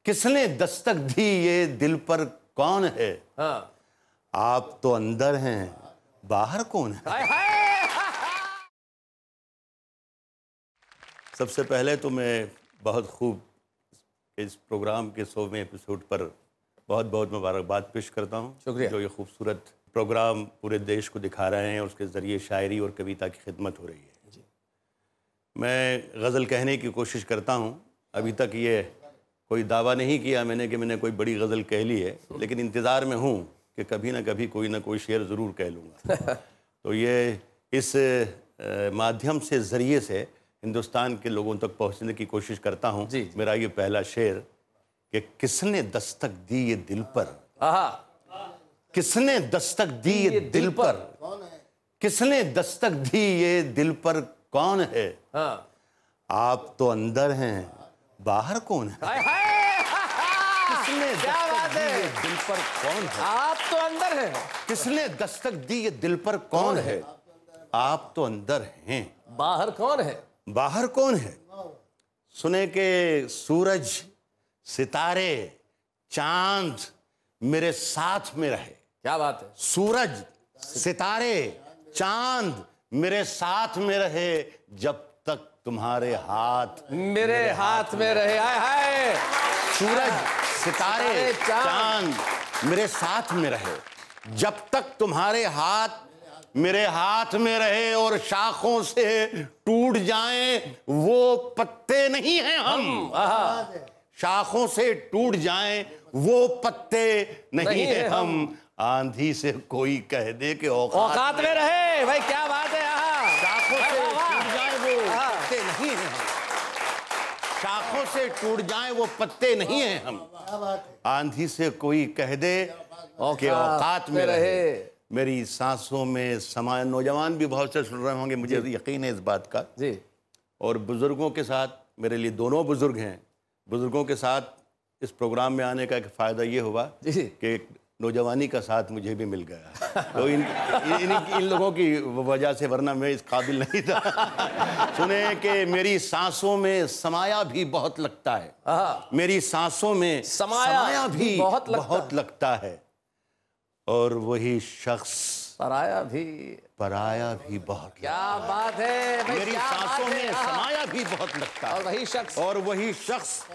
किसने दस्तक दी ये दिल पर कौन है? हाँ। आप तो अंदर हैं, बाहर कौन है? हाय हाय। सबसे पहले तो मैं बहुत खूब इस प्रोग्राम के 100वें एपिसोड पर बहुत बहुत मुबारकबाद पेश करता हूँ। शुक्रिया। जो ये खूबसूरत प्रोग्राम पूरे देश को दिखा रहे हैं, उसके ज़रिए शायरी और कविता की खिदमत हो रही है। जी। मैं गज़ल कहने की कोशिश करता हूँ। अभी तक ये कोई दावा नहीं किया मैंने कि मैंने कोई बड़ी गज़ल कह ली है, लेकिन इंतज़ार में हूँ कि कभी ना कभी कोई ना कोई शेर ज़रूर कह लूँगा। तो ये इस माध्यम से ज़रिए से हिंदुस्तान के लोगों तक पहुँचने की कोशिश करता हूँ। मेरा ये पहला शेर कि किसने दस्तक दी ये दिल पर, किसने दस्तक दी ये दिल पर, किसने दस्तक दी ये दिल पर कौन है? हाँ। आप तो अंदर हैं, बाहर कौन है? हाय हाय। किसने दस्तक दी ये दिल पर कौन है? आप तो अंदर हैं। किसने दस्तक दी ये दिल पर कौन है? आप तो अंदर हैं, बाहर कौन है? बाहर कौन है? सुने के सूरज, सितारे, चांद मेरे साथ में रहे। क्या बात है। सूरज, सितारे, चांद मेरे साथ में रहे, जब तक तुम्हारे हाथ मेरे हाथ में रहे। हाय हाय। सूरज, सितारे, चांद मेरे साथ में रहे, जब तक तुम्हारे हाथ मेरे हाथ में रहे, और शाखों से टूट जाएं वो पत्ते नहीं हैं हम। शाखों से टूट जाएं वो पत्ते नहीं हैं हम। आंधी से कोई कह दे कि औकात में रहे। भाई क्या बात है। शाखों से टूट जाएं वो पत्ते नहीं हैं हम। शाखों से टूट जाएं वो पत्ते नहीं हैं हम। आंधी से कोई कह दे कि औकात में रहे, मेरी सांसों में समाये। नौजवान भी बहुत से सुन रहे होंगे, मुझे यकीन है इस बात का जी। और बुजुर्गों के साथ, मेरे लिए दोनों बुजुर्ग हैं, बुजुर्गों के साथ इस प्रोग्राम में आने का एक फ़ायदा ये हुआ कि नौजवानी का साथ मुझे भी मिल गया। तो इन लोगों की वजह से, वरना मैं इस काबिल नहीं था। सुने कि मेरी सांसों में समाया भी बहुत लगता है, मेरी सांसों में समाया भी बहुत लगता है, और वही शख्स पराया भी बहुत। क्या बात है। मेरी सांसों में समाया भी बहुत लगता है, और वही शख्स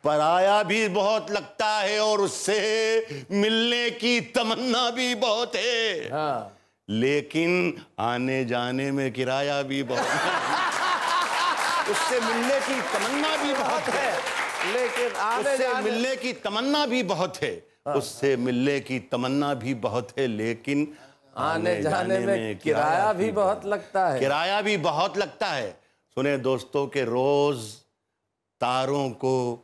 पराया भी बहुत लगता है, और उससे मिलने की तमन्ना भी बहुत है। लेकिन आने जाने में किराया भी बहुत है। उससे मिलने की तमन्ना भी बहुत है, लेकिन उससे मिलने की तमन्ना भी बहुत है, उससे मिलने की तमन्ना भी बहुत है, लेकिन आने जाने में किराया भी बहुत लगता है। किराया भी बहुत लगता है। सुने दोस्तों के रोज तारों को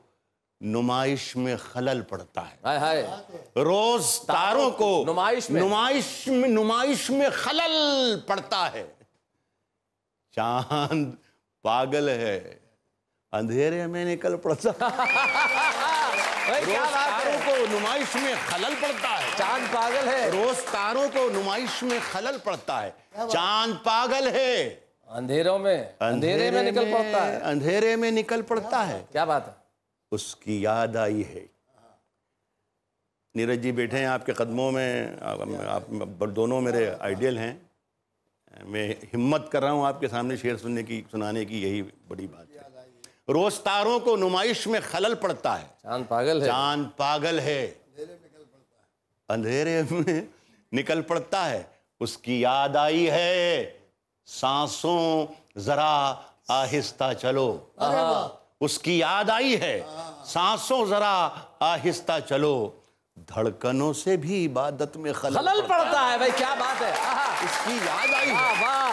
नुमाइश में खलल पड़ता है। हाय हाय। रोज तारों को नुमाइश में खलल पड़ता है। चांद पागल है, अंधेरे में निकल पड़ता है। रोज तारों को नुमाइश में खलल पड़ता है। चांद पागल है। रोज तारों को नुमाइश में खलल पड़ता है। चांद पागल है, अंधेरे में निकल पड़ता है। अंधेरे में निकल पड़ता है। क्या बात है। उसकी याद आई है। नीरज जी बैठे हैं आपके कदमों में, आप दोनों मेरे आइडियल हैं। मैं हिम्मत कर रहा हूँ आपके सामने शेर सुनाने की, यही बड़ी बात है। रोज तारों को नुमाइश में खलल पड़ता है। चांद पागल है, चांद पागल है, अंधेरे में निकल पड़ता है। उसकी याद आई है, सांसों जरा आहिस्ता चलो। उसकी याद आई है, सांसों जरा आहिस्ता चलो, धड़कनों से भी इबादत में खलल पड़ता है। भाई क्या बात है। इसकी याद आई है। वाह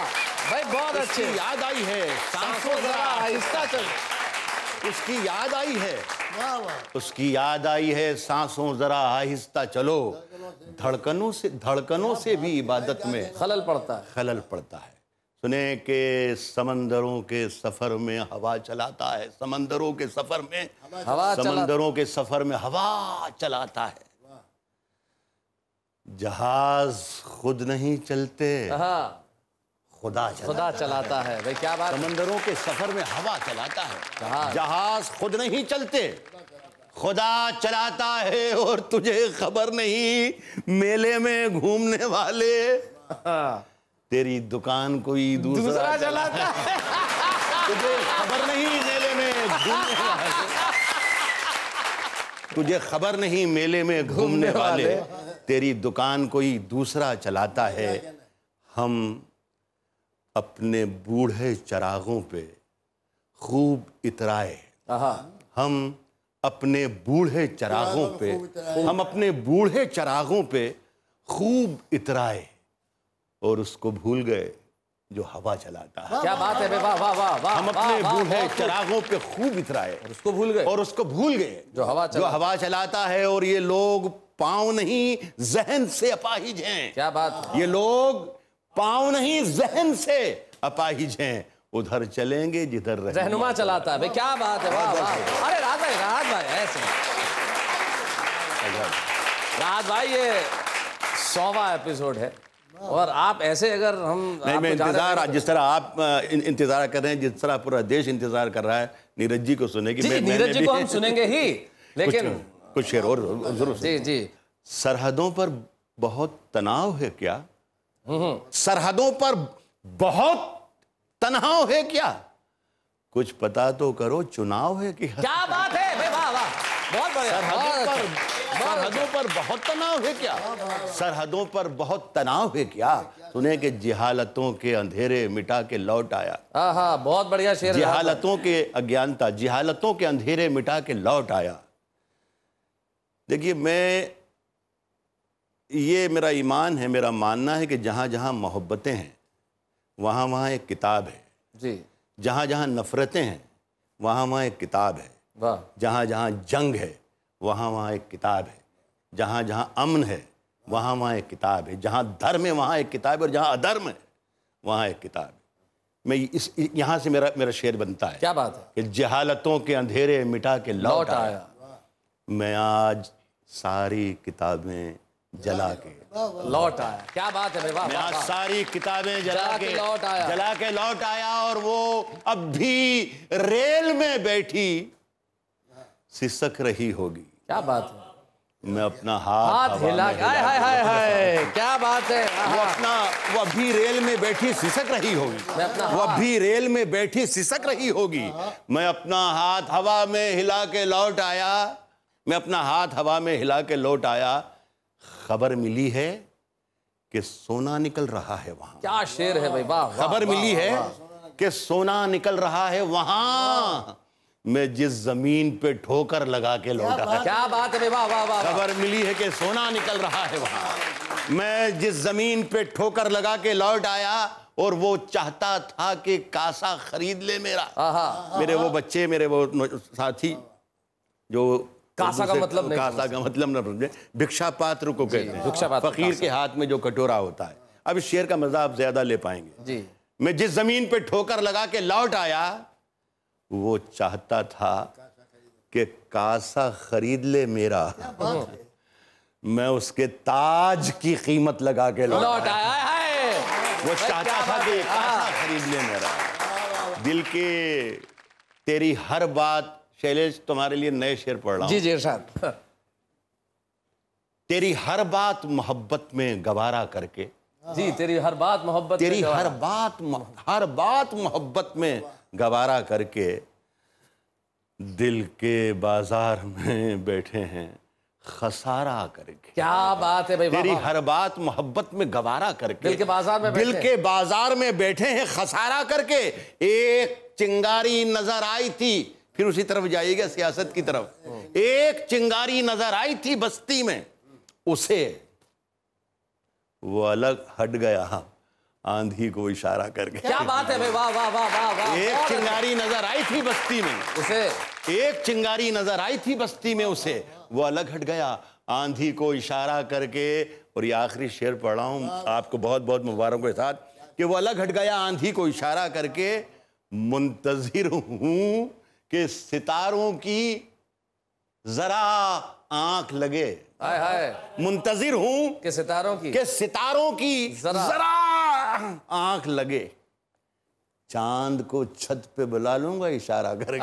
भाई, बहुत अच्छी याद आई है, सांसों जरा आहिस्ता चलो। उसकी याद आई है, उसकी याद आई है, सांसों जरा आहिस्ता चलो, धड़कनों से भी इबादत में खलल पड़ता है। सुने के समंदरों के सफर में हवा चलाता है, समंदरों के सफर में हवा चलाता है। जहाज खुद नहीं चलते, खुदा चलाता है। भाई क्या बात। समंदरों के सफर में हवा चलाता है, जहाज खुद नहीं चलते, खुदा चलाता है और तुझे खबर नहीं, मेले में घूमने वाले तेरी दुकान कोई दूसरा चलाता है। तुझे खबर नहीं मेले में घूमने वाले, तुझे खबर नहीं मेले में घूमने वाले तेरी दुकान कोई दूसरा चलाता है। हम अपने बूढ़े चिरागों पे खूब इतराए, हम अपने बूढ़े चिरागों पे, हम अपने बूढ़े चिरागों पे खूब इतराए और उसको भूल गए जो हवा चलाता है। क्या बात है, वाह वाह वाह वाह। हम अपने बूढ़े चिरागों पे खूब इतराए और उसको भूल गए, और उसको भूल गए जो हवा चलाता है। और ये लोग पांव नहीं जहन से अपाहिज हैं। क्या बात है। ये लोग पांव नहीं जहन से अपाहिज हैं, उधर चलेंगे जिधर रहनुमा चलाता है भाई। क्या बात है, वाह वाह। अरे राज भाई ऐसे राज भाई, ये 100वां एपिसोड है और आप ऐसे अगर हम नहीं, मैं इंतजार, जिस तरह आप इंतजार कर रहे हैं, जिस तरह पूरा देश इंतजार कर रहा है नीरज जी को सुने की, नीरज जी को हम सुनेंगे ही, लेकिन कुछ शेर और जरूर। जी जी। सरहदों पर बहुत तनाव है क्या? सरहदों पर बहुत तनाव है क्या? कुछ पता तो करो, चुनाव है कि? क्या बात है भाई, वाह वाह, बहुत बढ़िया। सरहदों पर बहुत तनाव है क्या? सरहदों पर बहुत तनाव है क्या? सुने कि जिहालतों के अंधेरे मिटा के लौट आया। हाँ, बहुत बढ़िया शेर। जिहालतों के अज्ञानता, जिहालतों के अंधेरे मिटा के लौट आया। देखिए, ये मेरा ईमान है, मेरा मानना है कि जहाँ जहाँ मोहब्बतें हैं वहाँ वहाँ एक किताब है जी। जहाँ जहाँ नफ़रतें हैं वहाँ वहाँ एक किताब है। वाह। जहाँ जहाँ जंग है वहाँ वहाँ एक किताब है। जहाँ जहाँ अमन है वहाँ वहाँ एक किताब है। जहाँ धर्म है वहाँ एक किताब है और जहाँ अधर्म है वहाँ एक किताब है। मैं यहाँ से मेरा शेर बनता है। क्या बात है। कि जहालतों के अंधेरे मिटा के लौट आया। मैं आज सारी किताबें जला के लौट आया। क्या बात है भाई, वाह। मैं आज सारी किताबें जला के लौट आया और वो अब भी रेल में बैठी सिसक रही होगी। क्या बात है। मैं अपना हाथ हिला, हाय क्या बात है। वो अभी रेल में बैठी सिसक रही होगी। वो अभी रेल में बैठी सिसक रही होगी। मैं अपना हाथ हवा में हिला के लौट आया। मैं अपना हाथ हवा में हिला के लौट आया। खबर मिली है कि सोना निकल रहा है वहां। क्या शेर है भाई, वाह। खबर मिली है कि सोना निकल रहा है वहां। मैं जिस जमीन पे ठोकर लगा के लौटा। क्या बात है, वाह वाह वाह। खबर मिली है कि सोना निकल रहा है वहां। मैं जिस जमीन पे ठोकर लगा के लौट आया और वो चाहता था कि कासा खरीद ले मेरा। मेरे वो बच्चे, मेरे वो साथी जो कासा का मतलब नहीं, कासा का मतलब न समझे, भिक्षा पात्र को कहते हैं। फकीर के हाथ में जो कटोरा होता है। अब इस शेर का मजा आप ज्यादा ले पाएंगे जी। मैं जिस जमीन पे ठोकर लगा के लौट आया वो चाहता था कि कासा खरीद ले मेरा। मैं उसके ताज की कीमत लगा के लौट आया। वो चाहता था कि कासा खरीद ले मेरा। दिल के तेरी हर बात, शैलेश तुम्हारे लिए नए शेर पढ़ रहा हूं। जी इरशाद। तेरी हर बात मोहब्बत में गवारा करके। जी, तेरी हर बात मोहब्बत, तेरी हर बात मोहब्बत में गवारा करके दिल के बाजार में बैठे हैं खसारा करके। क्या बात है भाई, तेरी हर बात मोहब्बत में गवारा करके दिल के बाजार में बैठे हैं खसारा करके। एक चिंगारी नजर आई थी, फिर उसी तरफ जाइएगा सियासत की तरफ। एक चिंगारी नजर आई थी बस्ती में, उसे वो अलग हट गया आंधी को इशारा करके। क्या बात है भाई, वाह वाह वाह वाह वाह। एक चिंगारी नजर आई थी बस्ती में उसे, एक चिंगारी नजर आई थी बस्ती में उसे, वो अलग हट गया आंधी को इशारा करके। और ये आखिरी शेर पढ़ रहा हूं आपको बहुत बहुत मुबारक के साथ कि वो अलग हट गया आंधी को इशारा करके। मुंतजिर हूं कि सितारों की जरा आंख लगे। हाय हाय। मुंतजिर हूं कि सितारों की जरा आंख लगे। चांद को छत पे बुला लूंगा इशारा करके।